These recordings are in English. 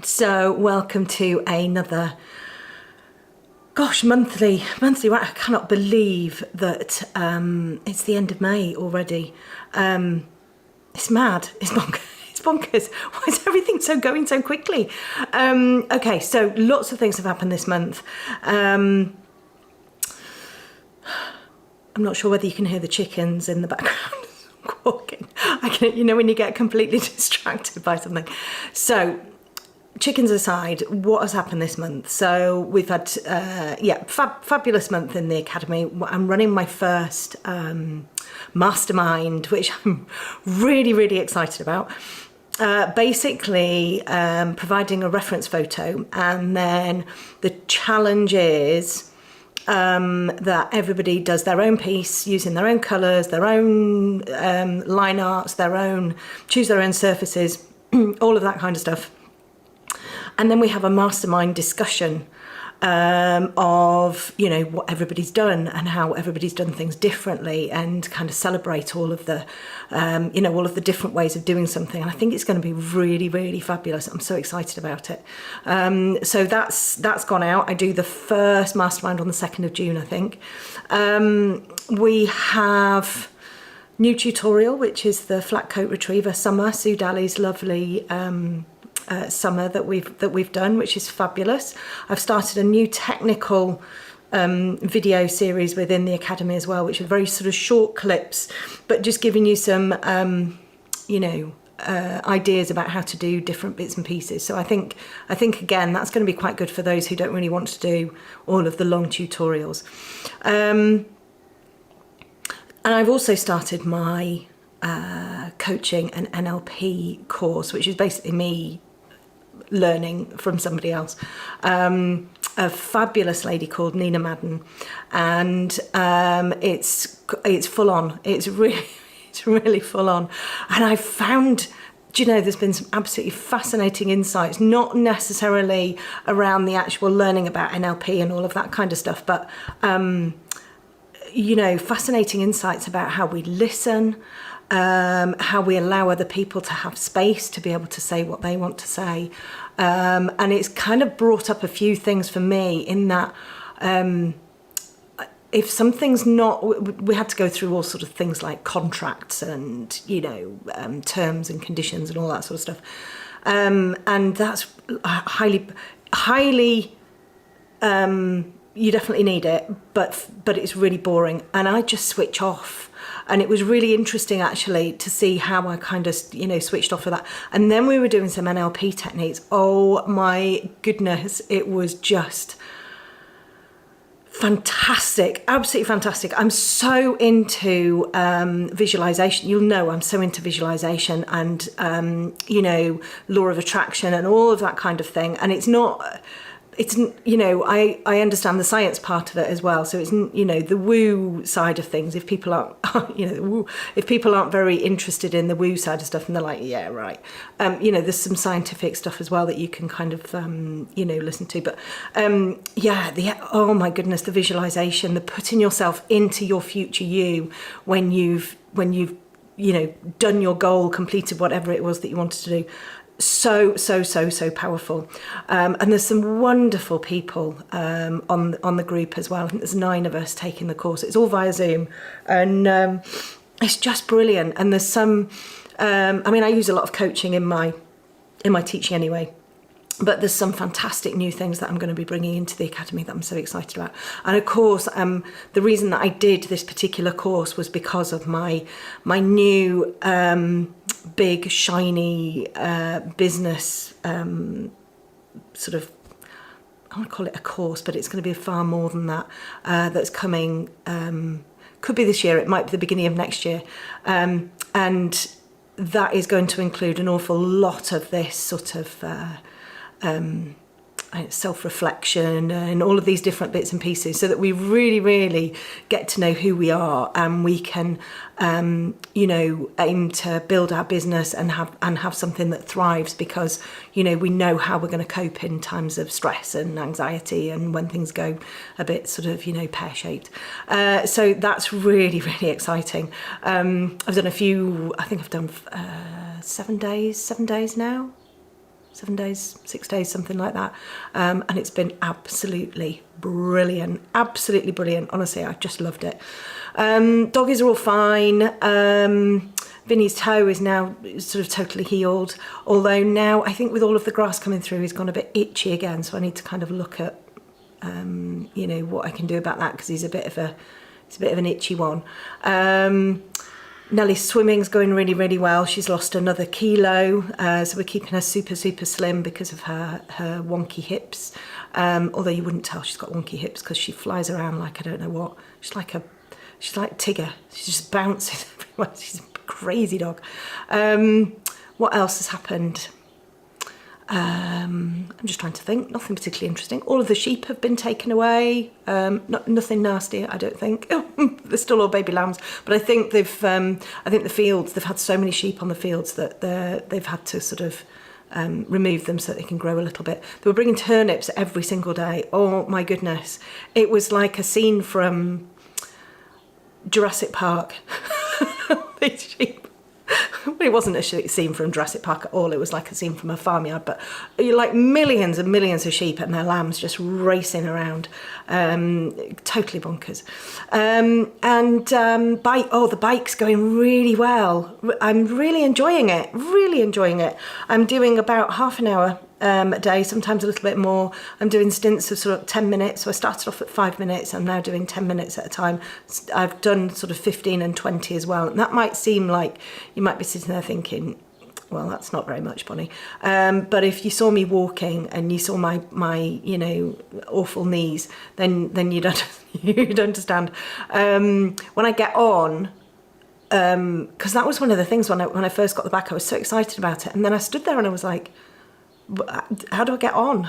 So welcome to another, monthly, I cannot believe that it's the end of May already. It's mad, it's bonkers. Why is everything going so quickly? Okay, so lots of things have happened this month. I'm not sure whether you can hear the chickens in the background walking. When you get completely distracted by something. So, chickens aside, what has happened this month? So we've had, fabulous month in the academy. I'm running my first mastermind, which I'm really, really excited about. Basically, providing a reference photo, and then the challenge is that everybody does their own piece using their own colours, their own line arts, choose their own surfaces, all of that kind of stuff. And then we have a mastermind discussion of, what everybody's done and how everybody's done things differently, and kind of celebrate all of the, all of the different ways of doing something. And I think it's going to be really, really fabulous. I'm so excited about it. So that's gone out. I do the first mastermind on the 2nd of June, I think. We have new tutorial, which is the flat coat retriever Summer, Sue Daly's lovely summer that we've done, which is fabulous. I've started a new technical video series within the academy as well, which are very sort of short clips, but just giving you some ideas about how to do different bits and pieces. So I think again that's going to be quite good for those who don't really want to do all of the long tutorials. And I've also started my coaching and NLP course, which is basically me learning from somebody else, a fabulous lady called Nina Madden, and it's full on. It's really full on, and I found, there's been some absolutely fascinating insights, not necessarily around the actual learning about NLP and all of that kind of stuff, but fascinating insights about how we listen, how we allow other people to have space to be able to say what they want to say. And it's kind of brought up a few things for me in that if something's not, we had to go through all sort of things like contracts and, terms and conditions and all that sort of stuff. And that's highly, you definitely need it, but it's really boring. And I just switch off. And it was really interesting actually to see how I kind of, switched off of that. And then we were doing some NLP techniques. Oh my goodness, it was just fantastic, absolutely fantastic. I'm so into visualization. You'll know I'm so into visualization and, law of attraction and all of that kind of thing. And I understand the science part of it as well. So it's, the woo side of things. If people aren't, if people aren't very interested in the woo side of stuff and they're like, yeah, right. There's some scientific stuff as well that you can kind of, listen to. But oh my goodness, the visualization, the putting yourself into your future you when you've done your goal, completed whatever it was that you wanted to do. So powerful. And there's some wonderful people on the group as well. I think there's 9 of us taking the course. It's all via Zoom, and it's just brilliant. And there's some, I use a lot of coaching in my teaching anyway, but there's some fantastic new things that I'm going to be bringing into the academy that I'm so excited about. And of course, the reason that I did this particular course was because of my new big shiny business sort of, I want to call it a course, but it's going to be far more than that, that's coming, could be this year, it might be the beginning of next year, and that is going to include an awful lot of this sort of self-reflection and all of these different bits and pieces, so that we really, really get to know who we are, and we can aim to build our business and have something that thrives, because we know how we're going to cope in times of stress and anxiety and when things go a bit sort of pear-shaped. So that's really, really exciting. I've done a few, I think I've done 7 days now. 7 days, 6 days, something like that. And it's been absolutely brilliant, honestly. I just loved it. Doggies are all fine. Vinny's toe is now sort of totally healed, although now I think with all of the grass coming through, he's gone a bit itchy again, so I need to kind of look at you know, what I can do about that, because he's a bit of an itchy one. Nellie's swimming's going really, really well. She's lost another kilo, so we're keeping her super, super slim because of her wonky hips. Although you wouldn't tell she's got wonky hips because she flies around like I don't know what. She's like Tigger. She just bounces everywhere. She's a crazy dog. What else has happened? I'm just trying to think. Nothing particularly interesting. All of the sheep have been taken away. Nothing nasty, I don't think. They're still all baby lambs, but I think I think the fields, they've had so many sheep on the fields that they've had to sort of remove them so that they can grow a little bit. They were bringing turnips every single day. Oh my goodness, it was like a scene from Jurassic Park. These sheep. It wasn't a scene from Jurassic Park at all. It was like a scene from a farmyard, but like millions and millions of sheep and their lambs just racing around, totally bonkers. The bike's going really well. I'm really enjoying it. I'm doing about half an hour a day, sometimes a little bit more. I'm doing stints of sort of 10 minutes. So I started off at 5 minutes. I'm now doing 10 minutes at a time. I've done sort of 15 and 20 as well. And that might seem like you might be sitting there thinking, well, that's not very much, Bonny. But if you saw me walking and you saw my you know, awful knees, then you'd understand. When I get on, because that was one of the things when I first got the back, I was so excited about it. And then I stood there and I was like, how do I get on?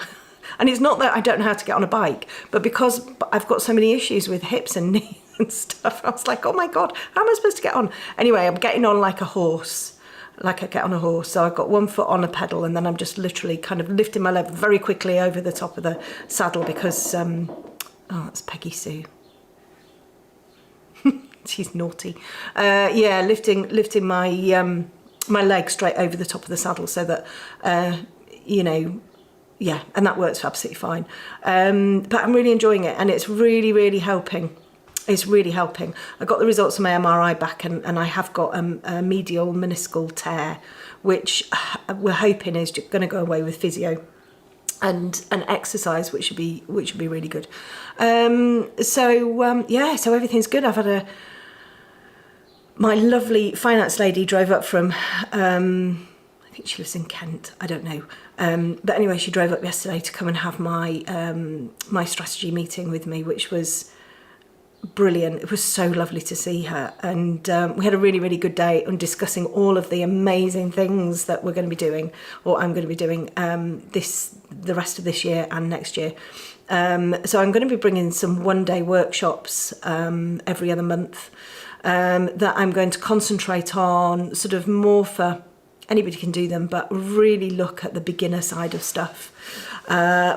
And it's not that I don't know how to get on a bike, but because I've got so many issues with hips and knees and stuff, I was like, oh my God, how am I supposed to get on? Anyway, I'm getting on like a horse, like I get on a horse. So I've got one foot on a pedal and then I'm just literally kind of lifting my leg very quickly over the top of the saddle because, oh, that's Peggy Sue. She's naughty. Yeah, lifting my my leg straight over the top of the saddle so that, you know, yeah, and that works absolutely fine. But I'm really enjoying it and it's really, really helping. It's really helping. I got the results of my MRI back and I have got a medial meniscal tear, which we're hoping is going to go away with physio and an exercise, which should be really good. Yeah, so everything's good. I've had my lovely finance lady drove up from, I think she lives in Kent, I don't know. But anyway, she drove up yesterday to come and have my my strategy meeting with me, which was brilliant. It was so lovely to see her. And we had a really, really good day on discussing all of the amazing things that we're going to be doing, or I'm going to be doing the rest of this year and next year. So I'm going to be bringing some one-day workshops every other month that I'm going to concentrate on, sort of more for anybody can do them, but really look at the beginner side of stuff,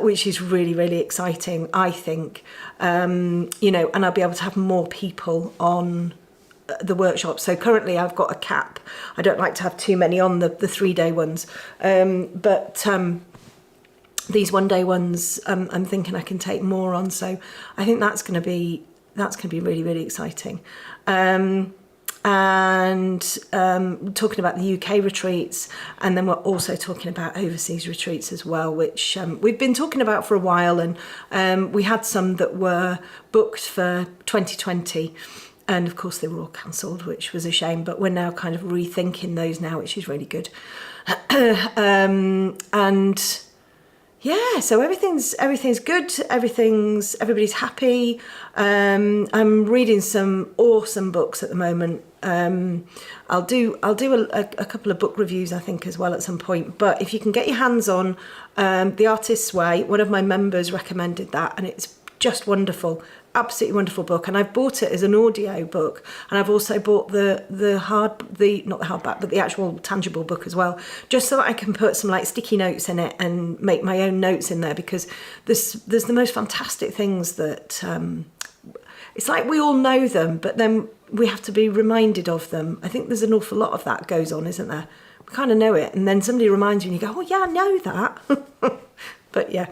which is really, really exciting, I think. You know, and I'll be able to have more people on the workshop. So currently I've got a cap. I don't like to have too many on the 3-day ones. But these 1-day ones, I'm thinking I can take more on. So I think that's going to be really, really exciting. And talking about the UK retreats, and then we're also talking about overseas retreats as well, which we've been talking about for a while, and we had some that were booked for 2020, and of course they were all cancelled, which was a shame, but we're now kind of rethinking those now, which is really good. And yeah, so everything's good. Everybody's happy. I'm reading some awesome books at the moment. I'll do a couple of book reviews, I think, as well at some point. But if you can get your hands on The Artist's Way, one of my members recommended that, and it's just wonderful. Absolutely wonderful book, and I've bought it as an audio book, and I've also bought not the hardback, but the actual tangible book as well, just so that I can put some like sticky notes in it and make my own notes in there, because there's the most fantastic things that it's like we all know them, but then we have to be reminded of them. I think there's an awful lot of that goes on, isn't there? We kind of know it, and then somebody reminds you and you go, oh yeah, I know that. But yeah,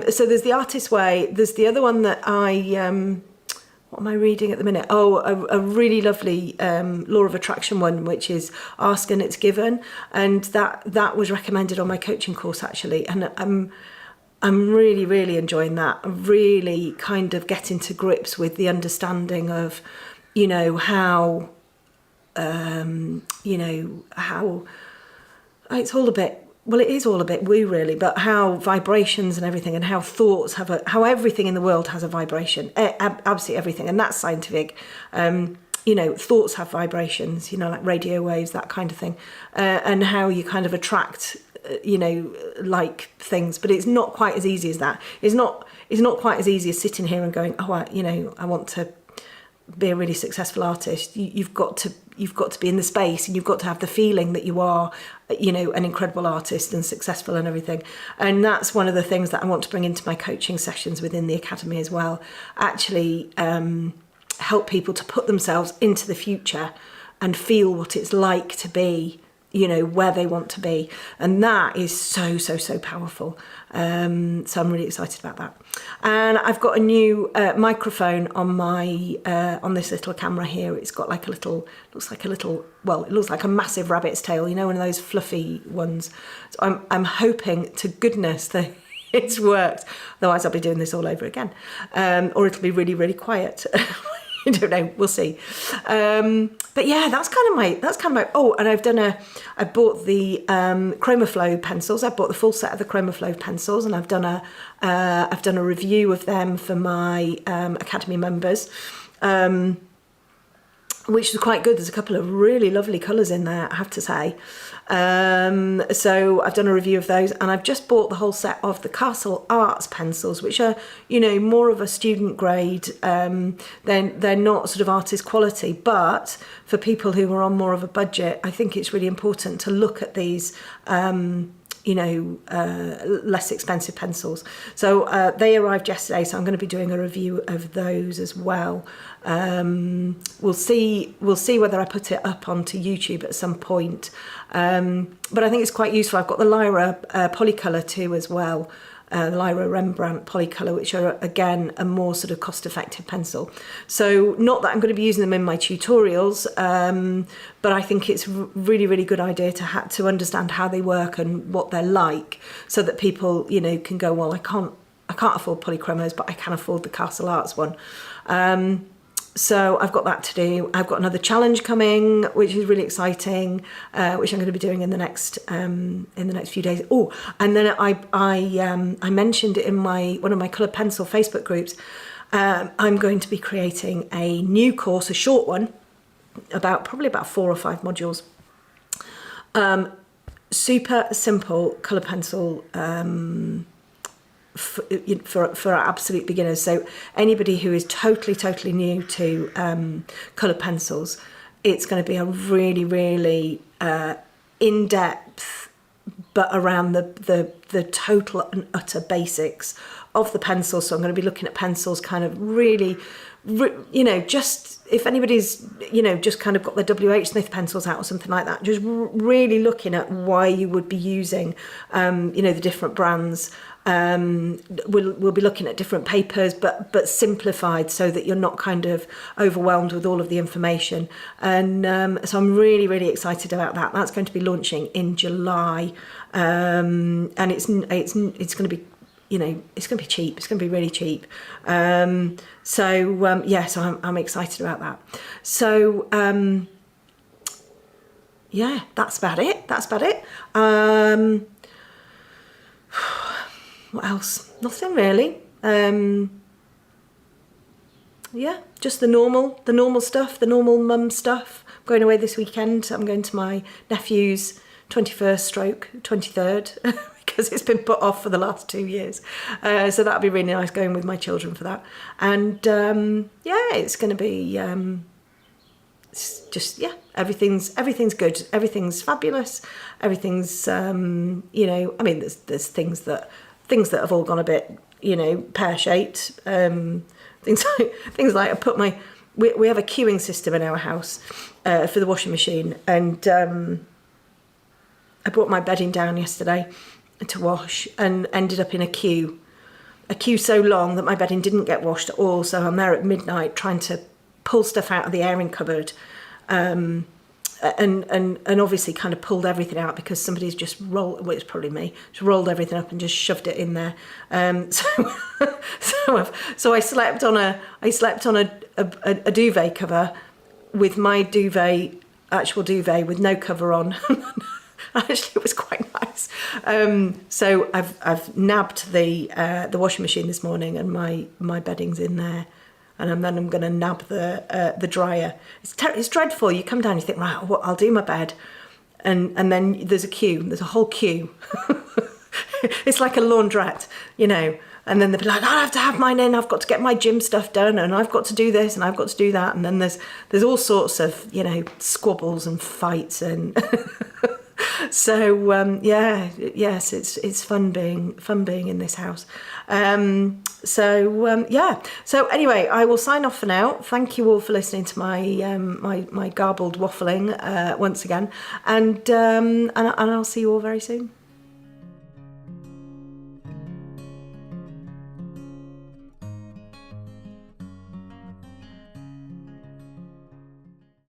so there's The Artist's Way. There's the other one that what am I reading at the minute? Oh, a really lovely Law of Attraction one, which is Ask and It's Given. And that was recommended on my coaching course, actually. And I'm really, really enjoying that. I'm really kind of getting to grips with the understanding of, how, how it's all a bit, well, it is all a bit woo, really, but how vibrations and everything, and how thoughts how everything in the world has a vibration, absolutely everything, and that's scientific. Thoughts have vibrations, like radio waves, that kind of thing, and how you kind of attract, like things, but it's not quite as easy as that. It's not quite as easy as sitting here and going, oh, I want to be a really successful artist. You've got to be in the space, and you've got to have the feeling that you are, an incredible artist and successful and everything. And that's one of the things that I want to bring into my coaching sessions within the academy as well. Actually, help people to put themselves into the future and feel what it's like to be, where they want to be. And that is so, so, so powerful. So I'm really excited about that. And I've got a new microphone on my on this little camera here. It's got like it looks like a massive rabbit's tail, one of those fluffy ones. So I'm hoping to goodness that it's worked. Otherwise I'll be doing this all over again. Or it'll be really, really quiet. I don't know, we'll see. But yeah, that's kind of my, oh, and I bought the ChromaFlow pencils. I bought the full set of the ChromaFlow pencils, and I've done a review of them for my academy members, which is quite good. There's a couple of really lovely colours in there, I have to say. So I've done a review of those, and I've just bought the whole set of the Castle Arts pencils, which are, more of a student grade. They're not sort of artist quality, but for people who are on more of a budget, I think it's really important to look at these less expensive pencils. So they arrived yesterday, so I'm going to be doing a review of those as well. We'll see whether I put it up onto YouTube at some point. But I think it's quite useful. I've got the Lyra Polycolour too as well. The Lyra Rembrandt Polycolour, which are again a more sort of cost-effective pencil. So not that I'm going to be using them in my tutorials, but I think it's really, really good idea to understand how they work and what they're like, so that people can go, well, I can't afford polychromos, but I can afford the Castle Arts one. So I've got that to do. I've got another challenge coming, which is really exciting, which I'm going to be doing in the next few days. Oh, and then I mentioned it in one of my Coloured Pencil Facebook groups. I'm going to be creating a new course, a short one, probably about 4 or 5 modules. Super simple colour pencil. For absolute beginners, so anybody who is totally new to coloured pencils, it's going to be a really, really in-depth, but around the total and utter basics of the pencil. So I'm going to be looking at pencils kind of really, just if anybody's, just kind of got the WH Smith pencils out or something like that, just really looking at why you would be using, the different brands. We'll be looking at different papers, but simplified, so that you're not kind of overwhelmed with all of the information. And so I'm really, really excited about that. That's going to be launching in July, and it's going to be, it's going to be cheap. It's going to be really cheap. So I'm excited about that. So yeah, that's about it. What else? Nothing really. Yeah, just the normal stuff, the normal mum stuff. I'm going away this weekend. I'm going to my nephew's 21st / 23rd because it's been put off for the last 2 years. So that'll be really nice, going with my children for that. And it's going to be everything's good. Everything's fabulous. Everything's there's things that have all gone a bit, pear-shaped. There's things like I put my, we have a queuing system in our house for the washing machine, and I brought my bedding down yesterday to wash and ended up in a queue so long that my bedding didn't get washed at all. So I'm there at midnight trying to pull stuff out of the airing cupboard, and obviously kind of pulled everything out because somebody's just rolled, well, it's probably me, just rolled everything up and just shoved it in there. So I slept on a duvet cover with my actual duvet with no cover on. Actually, it was quite nice. So I've nabbed the washing machine this morning, and my bedding's in there. And then I'm going to nab the dryer. It's dreadful. You come down, you think, right, I'll do my bed, and then there's a queue. There's a whole queue. It's like a laundrette, you know. And then they'll be like, I have to have mine in. I've got to get my gym stuff done, and I've got to do this, and I've got to do that. And then there's all sorts of, you know, squabbles and fights and. So yes, it's fun being in this house. So anyway, I will sign off for now. Thank you all for listening to my garbled waffling once again, and I'll see you all very soon.